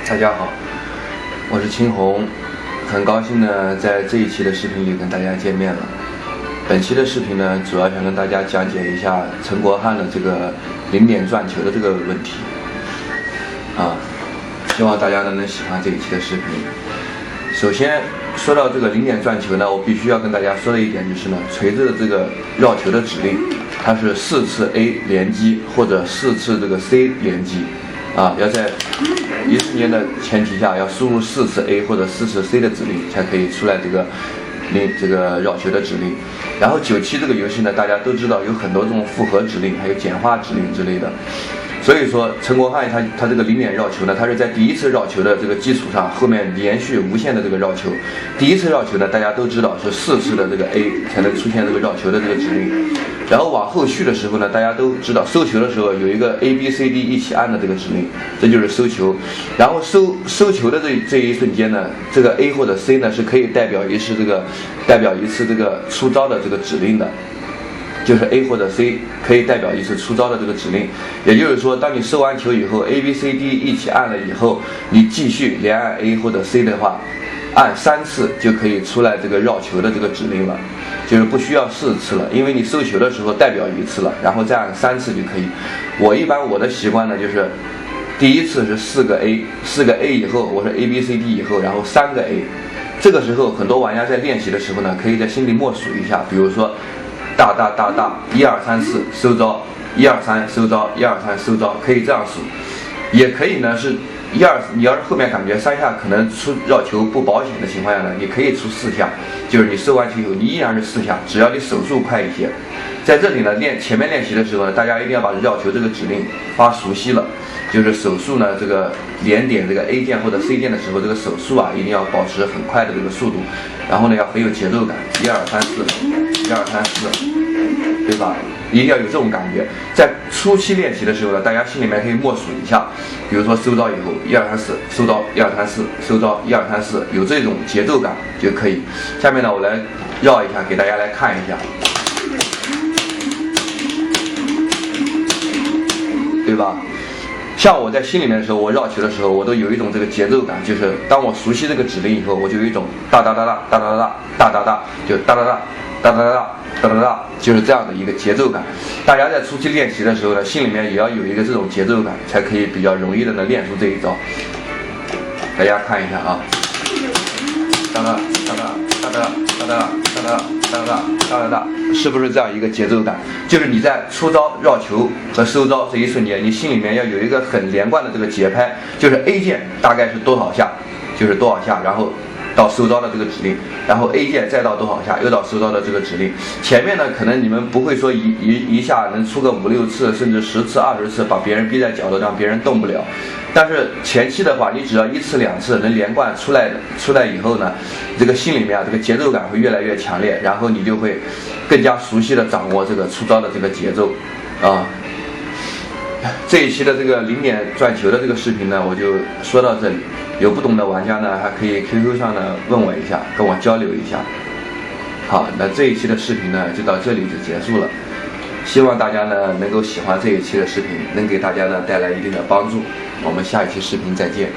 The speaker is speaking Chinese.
大家好，我是青红，很高兴呢在这一期的视频里跟大家见面了。本期的视频呢，主要想跟大家讲解一下陈国汉的这个零点转球的这个问题希望大家呢能喜欢这一期的视频。首先说到这个零点转球呢，我必须要跟大家说的一点就是呢，锤子的这个绕球的指令，它是4次 A 连击或者4次这个 C 连击要在一瞬间的前提下，要输入4次 A 或者4次 C 的指令，才可以出来这个绕球的指令。然后97这个游戏呢，大家都知道有很多这种复合指令，还有简化指令之类的。所以说陈国汉他这个零点绕球呢，他是在第一次绕球的这个基础上，后面连续无限的这个绕球。第一次绕球呢，大家都知道是4次的这个 A 才能出现这个绕球的这个指令。然后往后续的时候呢，大家都知道收球的时候有一个 A、B、C、D 一起按的这个指令，这就是收球。然后收球的这一瞬间呢，这个 A 或者 C 呢是可以代表一次这个出招的这个指令的。就是 A 或者 C 可以代表一次出招的这个指令，也就是说，当你收完球以后 A、B、C、D 一起按了以后，你继续连按 A 或者 C 的话，按3次就可以出来这个绕球的这个指令了，就是不需要4次了，因为你收球的时候代表1次了，然后再按3次就可以。我的习惯呢就是第一次是4个 A 以后，我是 A、B、C、D 以后，然后3个 A。这个时候很多玩家在练习的时候呢，可以在心里默数一下，比如说大1、2、3、4收招，1、2、3收招，1、2、3收招，可以这样数。也可以呢是1、2，你要是后面感觉3下可能出绕球不保险的情况下呢，你可以出4下，就是你收完球以后你依然是4下，只要你手速快一些。在这里呢前面练习的时候呢，大家一定要把绕球这个指令发熟悉了，就是手速呢这个连点这个 A 键或者 C 键的时候，这个手速一定要保持很快的这个速度，然后呢要很有节奏感，1、2、3、4，1、2、3、4，对吧？一定要有这种感觉。在初期练习的时候呢，大家心里面可以默数一下，比如说收招以后1、2、3、4收招，1、2、3、4收招，1、2、3、4，有这种节奏感就可以。下面呢我来绕一下给大家来看一下，对吧？像我在心里面的时候，我绕球的时候，我都有一种这个节奏感，就是当我熟悉这个指令以后，我就有一种哒哒哒哒哒哒哒哒哒哒，就哒哒哒哒哒哒哒哒哒，就是这样的一个节奏感。大家在初期练习的时候呢，心里面也要有一个这种节奏感，才可以比较容易的练出这一招。大家看一下哒哒哒哒哒哒哒哒哒哒哒哒哒哒，是不是这样一个节奏感？就是你在出招、绕球和收招这一瞬间，你心里面要有一个很连贯的这个节拍，就是 A 键大概是多少下，就是多少下，然后到收招的这个指令，然后 A 键再到多少下，又到收招的这个指令。前面呢，可能你们不会说一下能出个5、6次，甚至10次、20次，把别人逼在角落，让别人动不了。但是前期的话，你只要1次、2次能连贯出来以后呢，这个心里面这个节奏感会越来越强烈，然后你就会更加熟悉的掌握这个出招的这个节奏这一期的这个零点转球的这个视频呢，我就说到这里。有不懂的玩家呢，还可以 QQ 上呢问我一下，跟我交流一下。好，那这一期的视频呢就到这里就结束了。希望大家呢能够喜欢这一期的视频，能给大家呢带来一定的帮助。我们下一期视频再见。